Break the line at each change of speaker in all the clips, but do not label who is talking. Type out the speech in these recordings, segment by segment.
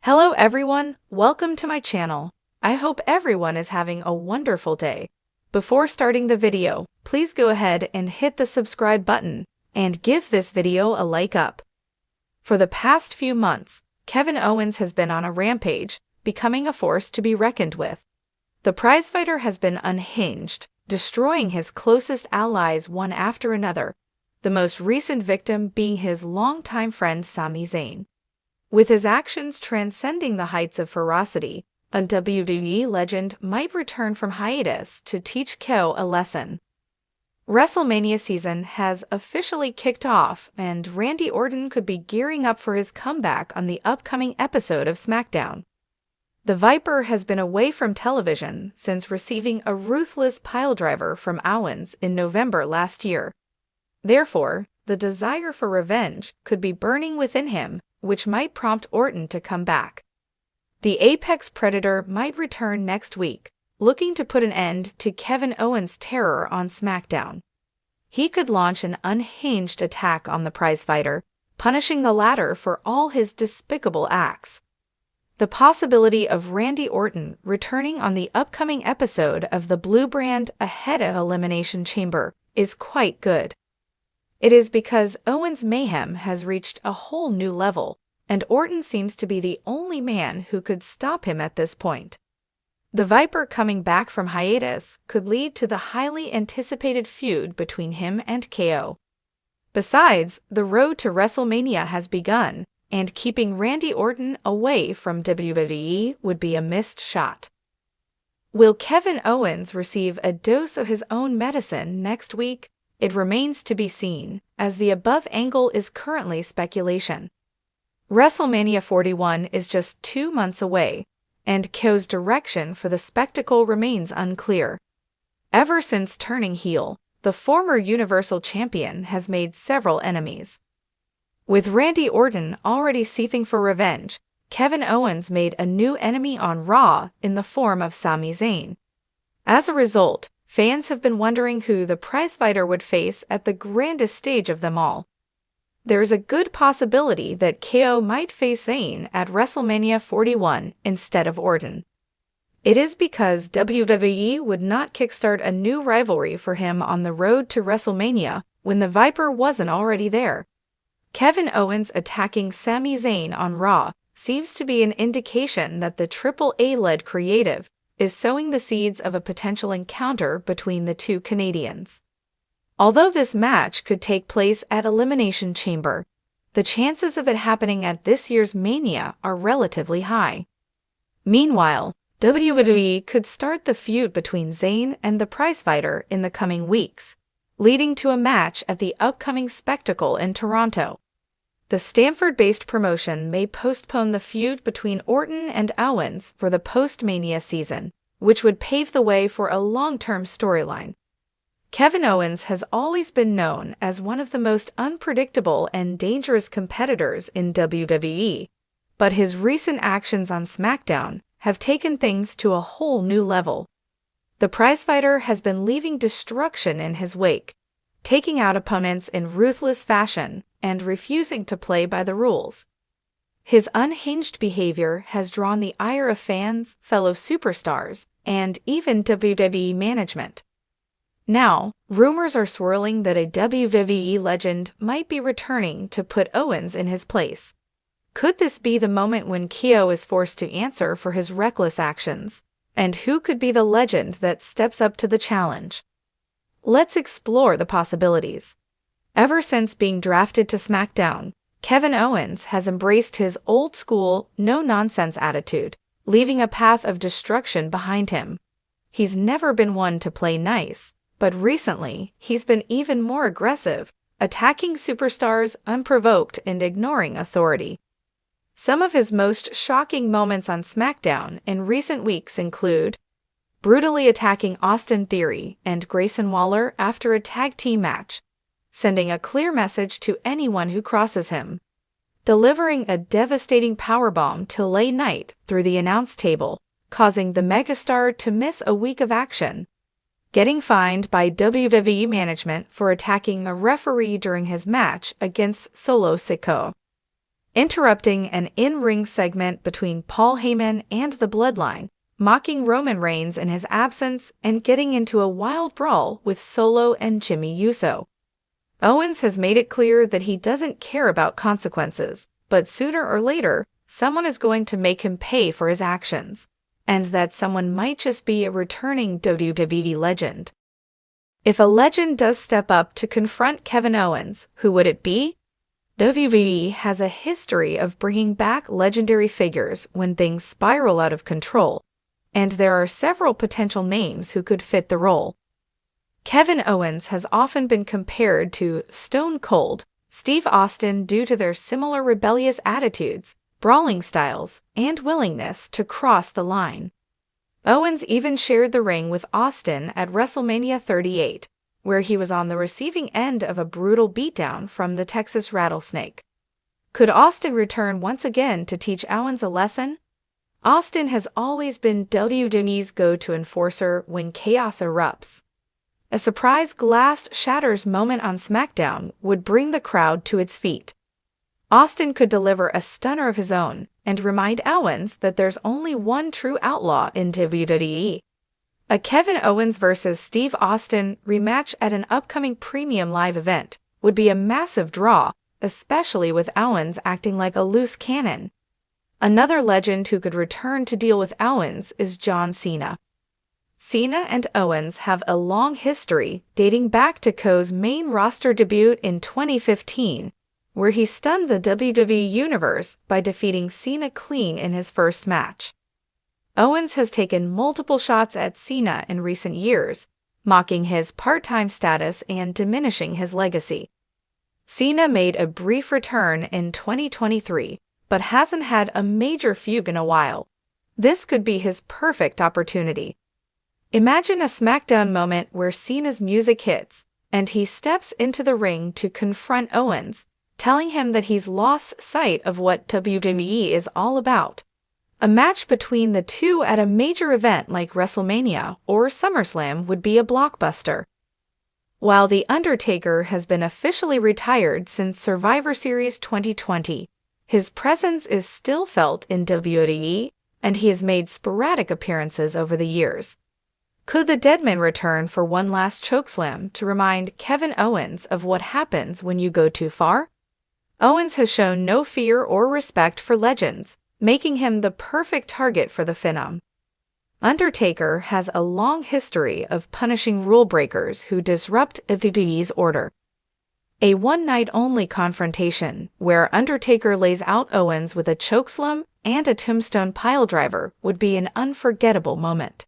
Hello everyone, welcome to my channel. I hope everyone is having a wonderful day. Before starting the video, please go ahead and hit the subscribe button and give this video a like up. For the past few months, Kevin Owens has been on a rampage, becoming a force to be reckoned with. The prizefighter has been unhinged, destroying his closest allies one after another, the most recent victim being his longtime friend Sami Zayn. With his actions transcending the heights of ferocity, a WWE legend might return from hiatus to teach KO a lesson. WrestleMania season has officially kicked off, and Randy Orton could be gearing up for his comeback on the upcoming episode of SmackDown. The Viper has been away from television since receiving a ruthless piledriver from Owens in November last year. Therefore, the desire for revenge could be burning within him, which might prompt Orton to come back. The apex predator might return next week, looking to put an end to Kevin Owens' terror on SmackDown. He could launch an unhinged attack on the prizefighter, punishing the latter for all his despicable acts. The possibility of Randy Orton returning on the upcoming episode of the Blue Brand ahead of Elimination Chamber is quite good. It is because Owens' mayhem has reached a whole new level, and Orton seems to be the only man who could stop him at this point. The Viper coming back from hiatus could lead to the highly anticipated feud between him and KO. Besides, the road to WrestleMania has begun, and keeping Randy Orton away from WWE would be a missed shot. Will Kevin Owens receive a dose of his own medicine next week? It remains to be seen, as the above angle is currently speculation. WrestleMania 41 is just 2 months away, and KO's direction for the spectacle remains unclear. Ever since turning heel, the former Universal Champion has made several enemies. With Randy Orton already seething for revenge, Kevin Owens made a new enemy on Raw in the form of Sami Zayn. As a result, fans have been wondering who the prizefighter would face at the grandest stage of them all. There is a good possibility that KO might face Zayn at WrestleMania 41 instead of Orton. It is because WWE would not kickstart a new rivalry for him on the road to WrestleMania when the Viper wasn't already there. Kevin Owens attacking Sami Zayn on Raw seems to be an indication that the AAA-led creative is sowing the seeds of a potential encounter between the two Canadians. Although this match could take place at Elimination Chamber, the chances of it happening at this year's Mania are relatively high. Meanwhile, WWE could start the feud between Zayn and the prizefighter in the coming weeks, leading to a match at the upcoming Spectacle in Toronto. The Stamford-based promotion may postpone the feud between Orton and Owens for the post-Mania season, which would pave the way for a long-term storyline. Kevin Owens has always been known as one of the most unpredictable and dangerous competitors in WWE, but his recent actions on SmackDown have taken things to a whole new level. The prizefighter has been leaving destruction in his wake, taking out opponents in ruthless fashion and refusing to play by the rules. His unhinged behavior has drawn the ire of fans, fellow superstars, and even WWE management. Now, rumors are swirling that a WWE legend might be returning to put Owens in his place. Could this be the moment when KO is forced to answer for his reckless actions? And who could be the legend that steps up to the challenge? Let's explore the possibilities. Ever since being drafted to SmackDown, Kevin Owens has embraced his old-school, no-nonsense attitude, leaving a path of destruction behind him. He's never been one to play nice, but recently he's been even more aggressive, attacking superstars unprovoked and ignoring authority. Some of his most shocking moments on SmackDown in recent weeks include brutally attacking Austin Theory and Grayson Waller after a tag team match, sending a clear message to anyone who crosses him, delivering a devastating powerbomb to LA Knight through the announce table, causing the megastar to miss a week of action, getting fined by WWE management for attacking a referee during his match against Solo Sikoa, interrupting an in-ring segment between Paul Heyman and the Bloodline, mocking Roman Reigns in his absence, and getting into a wild brawl with Solo and Jimmy Uso. Owens has made it clear that he doesn't care about consequences, but sooner or later, someone is going to make him pay for his actions, and that someone might just be a returning WWE legend. If a legend does step up to confront Kevin Owens, who would it be? WWE has a history of bringing back legendary figures when things spiral out of control, and there are several potential names who could fit the role. Kevin Owens has often been compared to Stone Cold Steve Austin due to their similar rebellious attitudes, brawling styles, and willingness to cross the line. Owens even shared the ring with Austin at WrestleMania 38, where he was on the receiving end of a brutal beatdown from the Texas Rattlesnake. Could Austin return once again to teach Owens a lesson? Austin has always been WWE's go-to enforcer when chaos erupts. A surprise glass shatters moment on SmackDown would bring the crowd to its feet. Austin could deliver a stunner of his own and remind Owens that there's only one true outlaw in WWE. A Kevin Owens vs. Steve Austin rematch at an upcoming premium live event would be a massive draw, especially with Owens acting like a loose cannon. Another legend who could return to deal with Owens is John Cena. Cena and Owens have a long history dating back to Cody's main roster debut in 2015, where he stunned the WWE Universe by defeating Cena clean in his first match. Owens has taken multiple shots at Cena in recent years, mocking his part-time status and diminishing his legacy. Cena made a brief return in 2023, but hasn't had a major feud in a while. This could be his perfect opportunity. Imagine a SmackDown moment where Cena's music hits, and he steps into the ring to confront Owens, telling him that he's lost sight of what WWE is all about. A match between the two at a major event like WrestleMania or SummerSlam would be a blockbuster. While The Undertaker has been officially retired since Survivor Series 2020, his presence is still felt in WWE, and he has made sporadic appearances over the years. Could the Deadman return for one last chokeslam to remind Kevin Owens of what happens when you go too far? Owens has shown no fear or respect for legends, making him the perfect target for the Phenom. Undertaker has a long history of punishing rule breakers who disrupt WWE's order. A one-night-only confrontation where Undertaker lays out Owens with a chokeslam and a tombstone piledriver would be an unforgettable moment.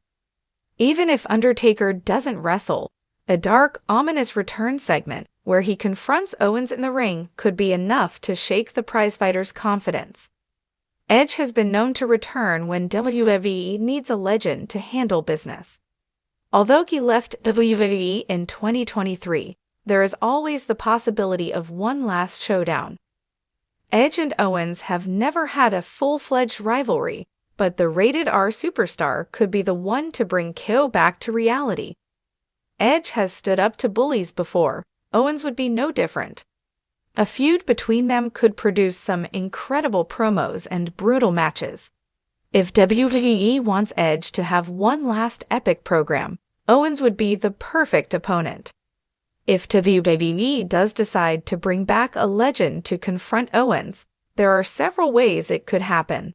Even if Undertaker doesn't wrestle, a dark, ominous return segment where he confronts Owens in the ring could be enough to shake the prizefighter's confidence. Edge has been known to return when WWE needs a legend to handle business. Although he left WWE in 2023, there is always the possibility of one last showdown. Edge and Owens have never had a full-fledged rivalry, but the rated R superstar could be the one to bring KO back to reality. Edge has stood up to bullies before. Owens would be no different. A feud between them could produce some incredible promos and brutal matches. If WWE wants Edge to have one last epic program, Owens would be the perfect opponent. If WWE does decide to bring back a legend to confront Owens, there are several ways it could happen.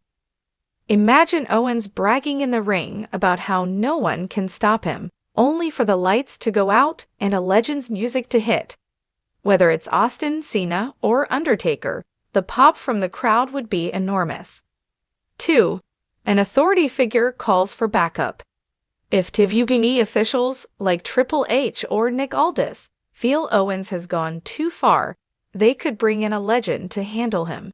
Imagine Owens bragging in the ring about how no one can stop him, only for the lights to go out and a legend's music to hit. Whether it's Austin, Cena, or Undertaker, the pop from the crowd would be enormous. 2. An authority figure calls for backup. If WWE officials like Triple H or Nick Aldis feel Owens has gone too far, they could bring in a legend to handle him.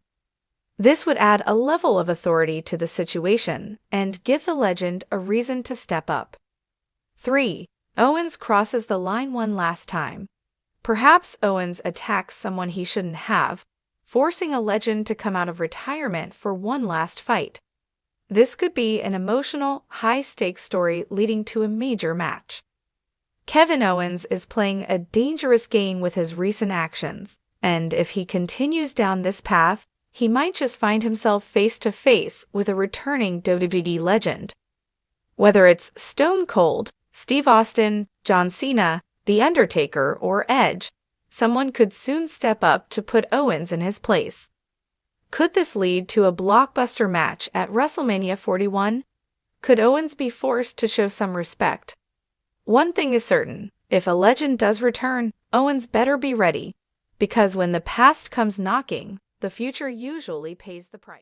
This would add a level of authority to the situation and give the legend a reason to step up. 3. Owens crosses the line one last time. Perhaps Owens attacks someone he shouldn't have, forcing a legend to come out of retirement for one last fight. This could be an emotional, high-stakes story leading to a major match. Kevin Owens is playing a dangerous game with his recent actions, and if he continues down this path, he might just find himself face to face with a returning WWE legend. Whether it's Stone Cold, Steve Austin, John Cena, The Undertaker, or Edge, someone could soon step up to put Owens in his place. Could this lead to a blockbuster match at WrestleMania 41? Could Owens be forced to show some respect? One thing is certain, if a legend does return, Owens better be ready, because when the past comes knocking, the future usually pays the price.